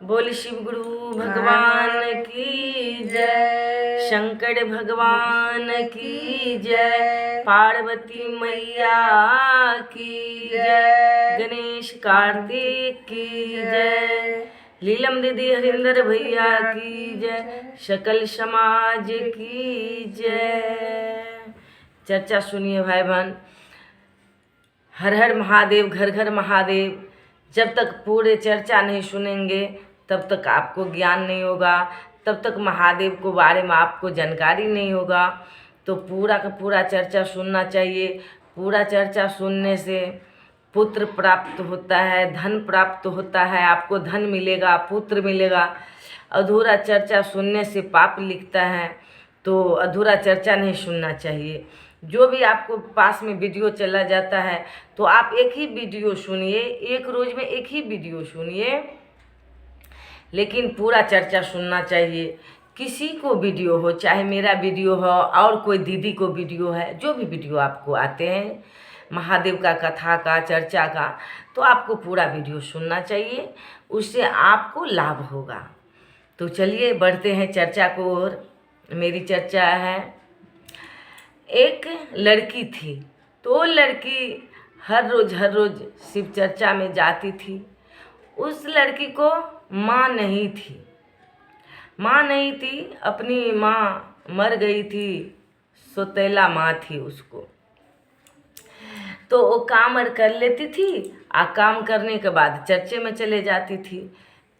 बोल शिव गुरु भगवान की जय, शंकर भगवान की जय, पार्वती मैया की जय, गणेश कार्तिक की जय, लीलम दीदी हरिंदर भैया की जय, सकल समाज की जय। चर्चा सुनिए भाई बहन। हर हर महादेव, घर घर महादेव। जब तक पूरे चर्चा नहीं सुनेंगे तब तक आपको ज्ञान नहीं होगा, तब तक महादेव को बारे में आपको जानकारी नहीं होगा। तो पूरा का पूरा चर्चा सुनना चाहिए। पूरा चर्चा सुनने से पुत्र प्राप्त होता है, धन प्राप्त होता है, आपको धन मिलेगा, पुत्र मिलेगा। अधूरा चर्चा सुनने से पाप लिखता है, तो अधूरा चर्चा नहीं सुनना चाहिए। जो भी आपको पास में वीडियो चला जाता है तो आप एक ही वीडियो सुनिए, एक रोज में एक ही वीडियो सुनिए, लेकिन पूरा चर्चा सुनना चाहिए। किसी को वीडियो हो, चाहे मेरा वीडियो हो और कोई दीदी को वीडियो है, जो भी वीडियो आपको आते हैं महादेव का, कथा का, चर्चा का, तो आपको पूरा वीडियो सुनना चाहिए, उससे आपको लाभ होगा। तो चलिए बढ़ते हैं चर्चा को ओर। मेरी चर्चा है, एक लड़की थी, तो लड़की हर रोज़ शिव चर्चा में जाती थी। उस लड़की को माँ नहीं थी, अपनी माँ मर गई थी, सौतेला माँ थी उसको। तो वो काम और कर लेती थी, काम करने के बाद चर्चे में चले जाती थी।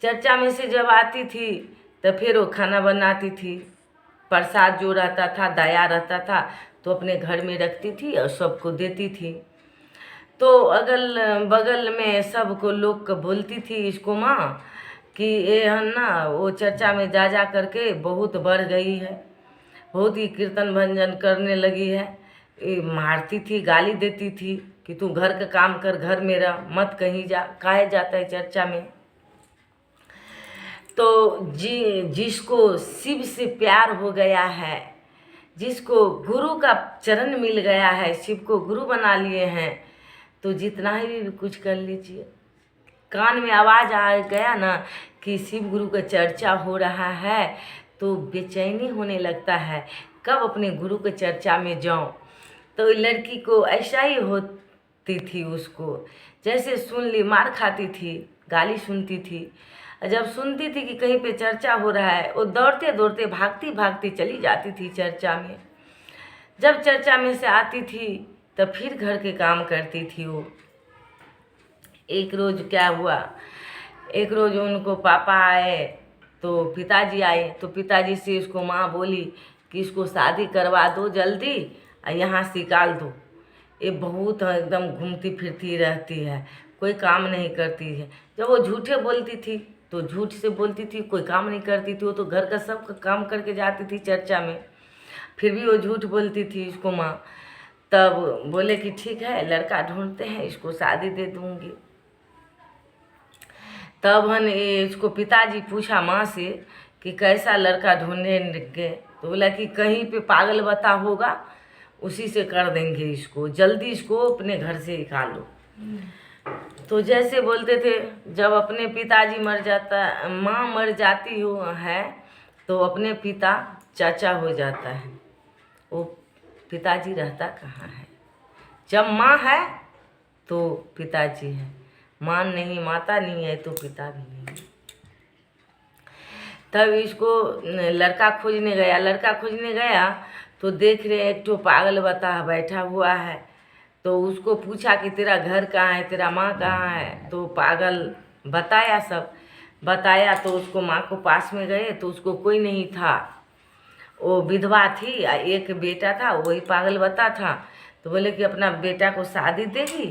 चर्चा में से जब आती थी तो फिर वो खाना बनाती थी, प्रसाद जो रहता था, दया रहता था, तो अपने घर में रखती थी और सबको देती थी। तो अगल बगल में सबको लोग को बोलती थी इसको माँ कि ये है ना, वो चर्चा में जा करके बहुत बढ़ गई है, बहुत ही कीर्तन भंजन करने लगी है। ये मारती थी, गाली देती थी कि तू घर का काम कर, घर में रह, मत कहीं जा, काहे जाता है चर्चा में। तो जिसको शिव से प्यार हो गया है, जिसको गुरु का चरण मिल गया है, शिव को गुरु बना लिए हैं, तो जितना ही भी कुछ कर लीजिए। कान में आवाज़ आ गया ना कि शिव गुरु का चर्चा हो रहा है, तो बेचैनी होने लगता है, कब अपने गुरु के चर्चा में जाऊं। तो लड़की को ऐसा ही होती थी, उसको जैसे सुन ली, मार खाती थी, गाली सुनती थी। जब सुनती थी कि कहीं पे चर्चा हो रहा है, वो दौड़ते दौड़ते भागती भागती चली जाती थी चर्चा में। जब चर्चा में से आती थी तब फिर घर के काम करती थी वो। एक रोज़ क्या हुआ, एक रोज़ उनको पापा आए, तो पिताजी आए, तो पिताजी से उसको माँ बोली कि इसको शादी करवा दो जल्दी और यहाँ से निकाल दो। ये बहुत एकदम घूमती फिरती रहती है, कोई काम नहीं करती है। जब वो झूठे बोलती थी तो झूठ से बोलती थी, कोई काम नहीं करती थी, वो तो घर का सब काम करके जाती थी चर्चा में, फिर भी वो झूठ बोलती थी इसको माँ। तब बोले कि ठीक है, लड़का ढूंढते हैं, इसको शादी दे दूँगी। तब हम इसको पिताजी पूछा माँ से कि कैसा लड़का ढूंढेंगे, तो बोला कि कहीं पे पागल बता होगा, उसी से कर देंगे इसको, जल्दी इसको अपने घर से निकालो। तो जैसे बोलते थे, जब अपने पिताजी मर जाता, माँ मर जाती हो है, तो अपने पिता चाचा हो जाता है, वो पिताजी रहता कहाँ है। जब माँ है तो पिताजी है, माँ नहीं, माता नहीं है तो पिता भी नहीं। तब इसको लड़का खोजने गया तो देख रहे एक तो पागल बता बैठा हुआ है। तो उसको पूछा कि तेरा घर कहाँ है, तेरा माँ कहाँ है, तो पागल बताया, सब बताया। तो उसको माँ को पास में गए तो उसको कोई नहीं था, वो विधवा थी, एक बेटा था, वही पागल बता था। तो बोले कि अपना बेटा को शादी देगी,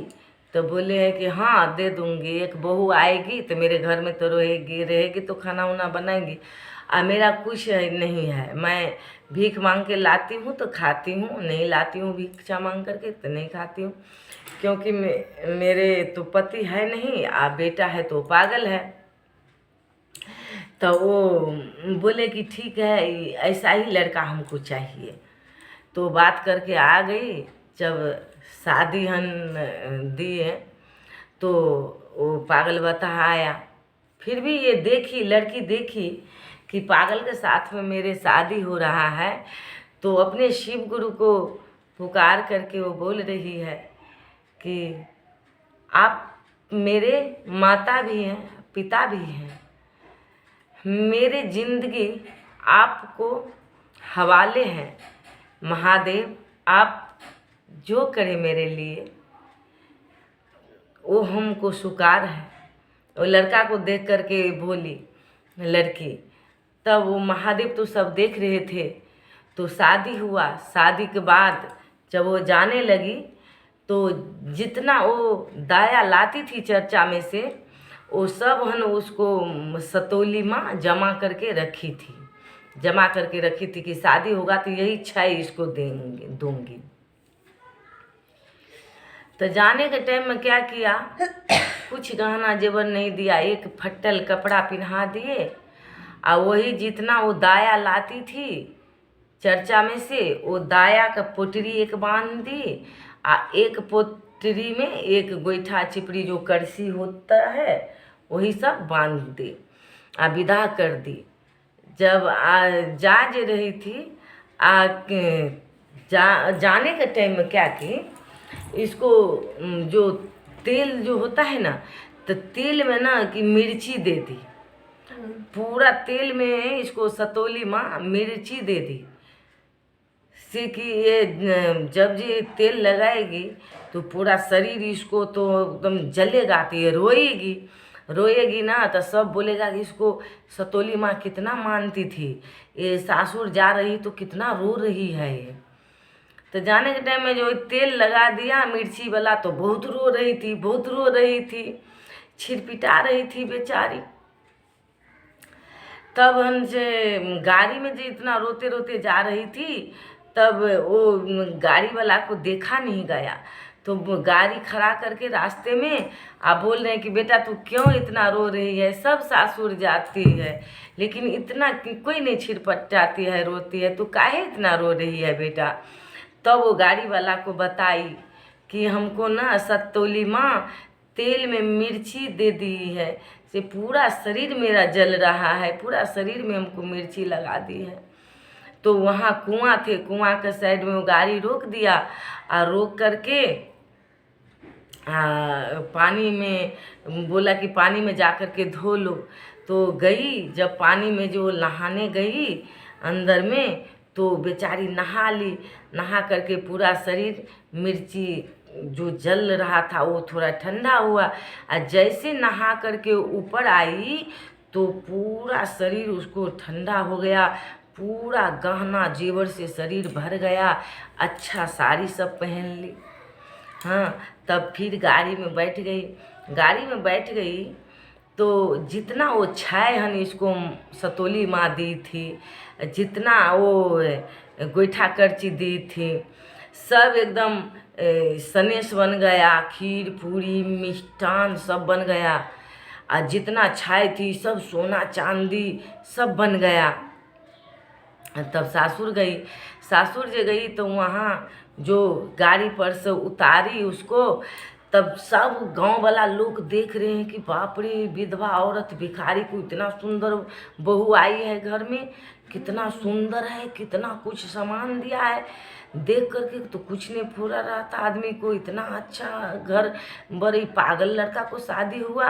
तो बोले हैं कि हाँ दे दूँगी, एक बहू आएगी तो मेरे घर में तो रहेगी तो खाना वाना बनाएंगी, और मेरा कुछ नहीं है, मैं भीख मांग के लाती हूँ तो खाती हूँ, नहीं लाती हूँ भिक्षा मांग करके तो नहीं खाती हूँ, क्योंकि मेरे तो पति है नहीं, बेटा है तो पागल है। तो वो बोले कि ठीक है, ऐसा ही लड़का हमको चाहिए। तो बात करके आ गई। जब शादी हम दिए तो वो पागल बता आया, फिर भी ये देखी, लड़की देखी कि पागल के साथ में मेरे शादी हो रहा है, तो अपने शिव गुरु को पुकार करके वो बोल रही है कि आप मेरे माता भी हैं, पिता भी हैं, मेरे जिंदगी आपको हवाले हैं। महादेव आप जो करें मेरे लिए वो हमको स्वीकार है। वो लड़का को देख करके बोली लड़की। तब वो महादेव तो सब देख रहे थे। तो शादी हुआ। शादी के बाद जब वो जाने लगी तो जितना वो दाया लाती थी चर्चा में से, वो सब हन उसको सतोली माँ जमा करके रखी थी कि शादी होगा तो यही छाई इसको दूंगी। तो जाने के टाइम में क्या किया, कुछ गहना जेवर नहीं दिया, एक फट्टल कपड़ा पहना दिए और वही जितना वो दाया लाती थी चर्चा में से, वो दाया का पोटरी एक बांध दी और एक पोटरी में एक गोईठा चिपड़ी जो करसी होता है वही सब बांध दी और विदा कर दी। जब जा रही थी जाने के टाइम में क्या की, इसको जो तेल जो होता है ना, तो तेल में ना कि मिर्ची दे दी, पूरा तेल में इसको सतोली माँ मिर्ची दे दी से कि ये जब ये तेल लगाएगी तो पूरा शरीर इसको तो एकदम जलेगा, तो ये रोएगी ना, तो सब बोलेगा कि इसको सतोली माँ कितना मानती थी, ये सासुर जा रही तो कितना रो रही है ये। तो जाने के टाइम में जो तेल लगा दिया मिर्ची वाला, तो बहुत रो रही थी, छिरपिटा रही थी बेचारी। तब हमसे गाड़ी में जो इतना रोते रोते जा रही थी, तब वो गाड़ी वाला को देखा नहीं गया, तो गाड़ी खड़ा करके रास्ते में आप बोल रहे हैं कि बेटा तू क्यों इतना रो रही है, सब सासुर जाती है लेकिन इतना कोई नहीं छिरपटाती है, रोती है, तू काहे इतना रो रही है बेटा। तब वो गाड़ी वाला को बताई कि हमको ना सतोली माँ तेल में मिर्ची दे दी है, से पूरा शरीर मेरा जल रहा है, पूरा शरीर में हमको मिर्ची लगा दी है। तो वहाँ कुआं थे, कुआं के साइड में वो गाड़ी रोक दिया और रोक करके पानी में बोला कि पानी में जा कर के धो लो। तो गई, जब पानी में जो नहाने गई अंदर में, तो बेचारी नहा ली, नहा करके पूरा शरीर मिर्ची जो जल रहा था वो थोड़ा ठंडा हुआ, और जैसे नहा करके ऊपर आई तो पूरा शरीर उसको ठंडा हो गया, पूरा गहना जेवर से शरीर भर गया, अच्छा साड़ी सब पहन ली। हाँ, तब फिर गाड़ी में बैठ गई तो जितना वो छाय हन इसको सतोली माँ दी थी, जितना वो गोईठा करची दी थी, सब एकदम सनेस बन गया, खीर पूरी मिष्ठान सब बन गया, और जितना छाय थी सब सोना चांदी सब बन गया। तब सासुर गई तो वहाँ जो गाड़ी पर से उतारी उसको, तब सब गांव वाला लोग देख रहे हैं कि बाप रे, विधवा औरत भिखारी को इतना सुंदर बहू आई है घर में, कितना सुंदर है, कितना कुछ सामान दिया है। देख करके तो कुछ नहीं फुरा रहा था आदमी को, इतना अच्छा घर, बड़े पागल लड़का को शादी हुआ।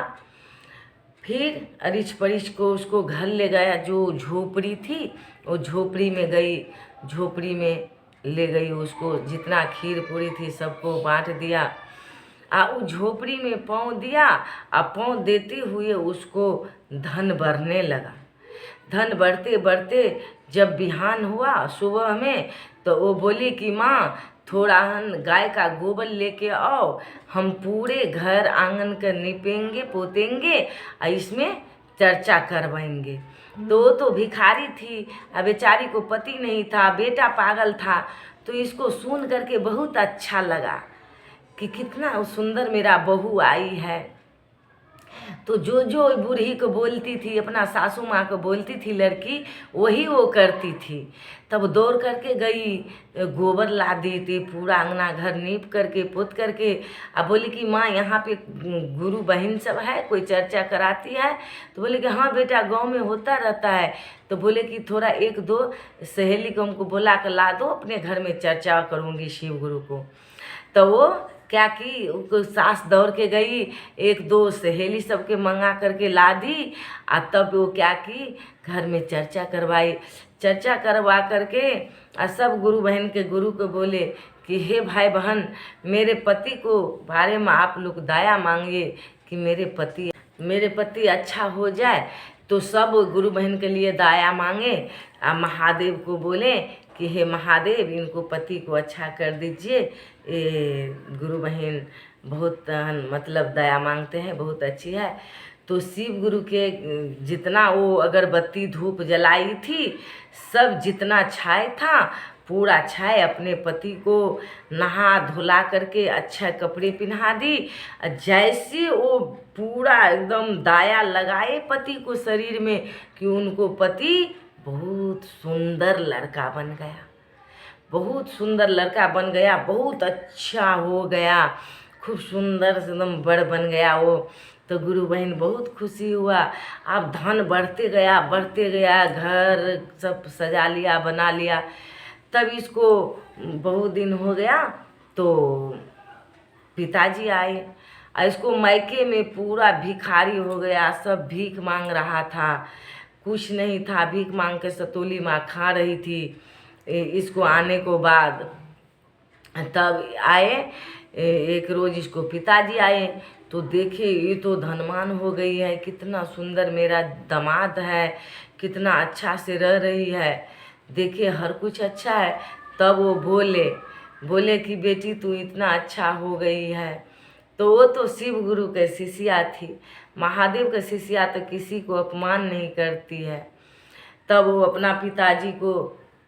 फिर अरिच परिच को उसको घर ले गया, जो झोपड़ी थी वो झोपड़ी में गई, झोपड़ी में ले गई उसको, जितना खीर पूरी थी सबको बांट दिया, वो झोपड़ी में पाँव दिया, और पाँव देते हुए उसको धन बढ़ने लगा। धन बढ़ते बढ़ते जब बिहान हुआ सुबह में, तो वो बोली कि माँ थोड़ा गाय का गोबर लेके आओ, हम पूरे घर आंगन का निपेंगे पोतेंगे और इसमें चर्चा करवाएंगे। तो भिखारी थी, बेचारी को पति नहीं था, बेटा पागल था, तो इसको सुन करके बहुत अच्छा लगा कि कितना सुंदर मेरा बहू आई है। तो जो जो बूढ़ी को बोलती थी, अपना सासू माँ को बोलती थी लड़की, वही वो करती थी। तब दौड़ करके गई, गोबर ला दी थी, पूरा अंगना घर नीप करके पोत करके। अब बोली कि माँ यहाँ पे गुरु बहन सब है, कोई चर्चा कराती है? तो बोले कि हाँ बेटा, गांव में होता रहता है। तो बोले कि थोड़ा एक दो सहेली को हमको बुला कर ला दो, अपने घर में चर्चा करूँगी शिव गुरु को। तो वो क्या की, उसको सास दौड़ के गई, एक दो सहेली सबके मंगा करके ला दी। तब वो क्या की, घर में चर्चा करवाई। चर्चा करवा करके सब गुरु बहन के गुरु को बोले कि हे भाई बहन, मेरे पति को बारे में आप लोग दया मांगिए कि मेरे पति अच्छा हो जाए। तो सब गुरु बहन के लिए दया मांगे। महादेव को बोले कि हे महादेव, इनको पति को अच्छा कर दीजिए। गुरु बहन बहुत मतलब दया मांगते हैं, बहुत अच्छी है। तो शिव गुरु के जितना वो अगरबत्ती धूप जलाई थी, सब जितना छाय था, पूरा छाय अपने पति को नहा धुला करके अच्छा कपड़े पहना दी। जैसे वो पूरा एकदम दाया लगाए पति को शरीर में, कि उनको पति बहुत सुंदर लड़का बन गया, बहुत सुंदर लड़का बन गया, बहुत अच्छा हो गया, खूब सुंदर एकदम बड़ बन गया वो। तो गुरु बहन बहुत खुशी हुआ। अब धन बढ़ते गया, घर सब सजा लिया, बना लिया। तब इसको बहुत दिन हो गया तो पिताजी आए, और इसको मायके में पूरा भिखारी हो गया, सब भीख मांग रहा था, कुछ नहीं था, भीख मांग के सतोली माँ खा रही थी। इसको आने को बाद तब आए, एक रोज इसको पिताजी आए तो देखे ये तो धनवान हो गई है, कितना सुंदर मेरा दामाद है, कितना अच्छा से रह रही है, देखे हर कुछ अच्छा है। तब वो बोले कि बेटी तू इतना अच्छा हो गई है। तो वो तो शिव गुरु के शिष्या थी, महादेव के शिष्या तो किसी को अपमान नहीं करती है। तब वो अपना पिताजी को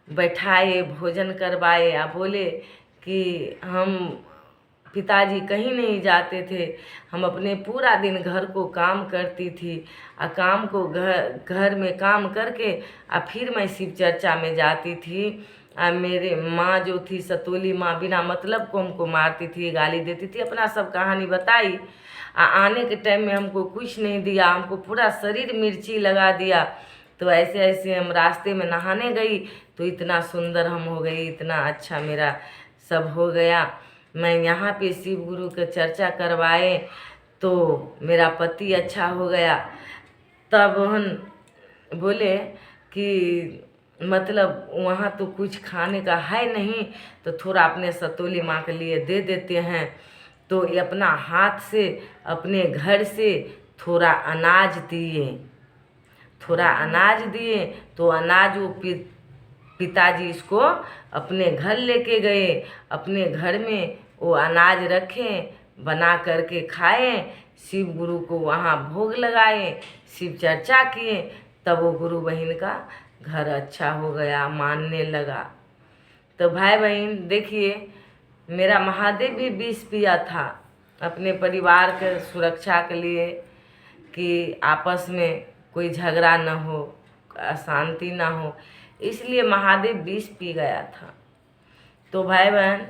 बैठाए, भोजन करवाए, या बोले कि हम पिताजी कहीं नहीं जाते थे, हम अपने पूरा दिन घर को काम करती थी, काम को घर में काम करके फिर मैं शिव चर्चा में जाती थी। मेरे माँ जो थी सतोली माँ, बिना मतलब को हमको मारती थी, गाली देती थी, अपना सब कहानी बताई। आने के टाइम में हमको कुछ नहीं दिया, हमको पूरा शरीर मिर्ची लगा दिया। तो ऐसे ऐसे हम रास्ते में नहाने गई तो इतना सुंदर हम हो गई, इतना अच्छा मेरा सब हो गया। मैं यहाँ पे शिव गुरु का चर्चा करवाए तो मेरा पति अच्छा हो गया। तब हम बोले कि मतलब वहाँ तो कुछ खाने का है नहीं, तो थोड़ा अपने सतोली माँ के लिए दे देते हैं। तो ये अपना हाथ से अपने घर से थोड़ा अनाज दिए, तो अनाज वो पिताजी इसको अपने घर लेके गए, अपने घर में वो अनाज रखे, बना करके खाए, शिव गुरु को वहाँ भोग लगाए, शिव चर्चा किए। तब वो गुरु बहन का घर अच्छा हो गया, मानने लगा। तो भाई बहन देखिए, मेरा महादेव भी विष पिया था अपने परिवार के सुरक्षा के लिए, कि आपस में कोई झगड़ा न हो, अशांति ना हो, इसलिए महादेव विष पी गया था। तो भाई बहन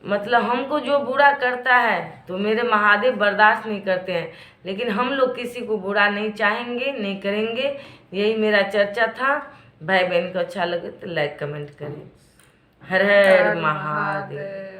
मतलब हमको जो बुरा करता है तो मेरे महादेव बर्दाश्त नहीं करते हैं, लेकिन हम लोग किसी को बुरा नहीं चाहेंगे, नहीं करेंगे। यही मेरा चर्चा था। भाई बहन को अच्छा लगे तो लाइक कमेंट करें। हर हर महादेव।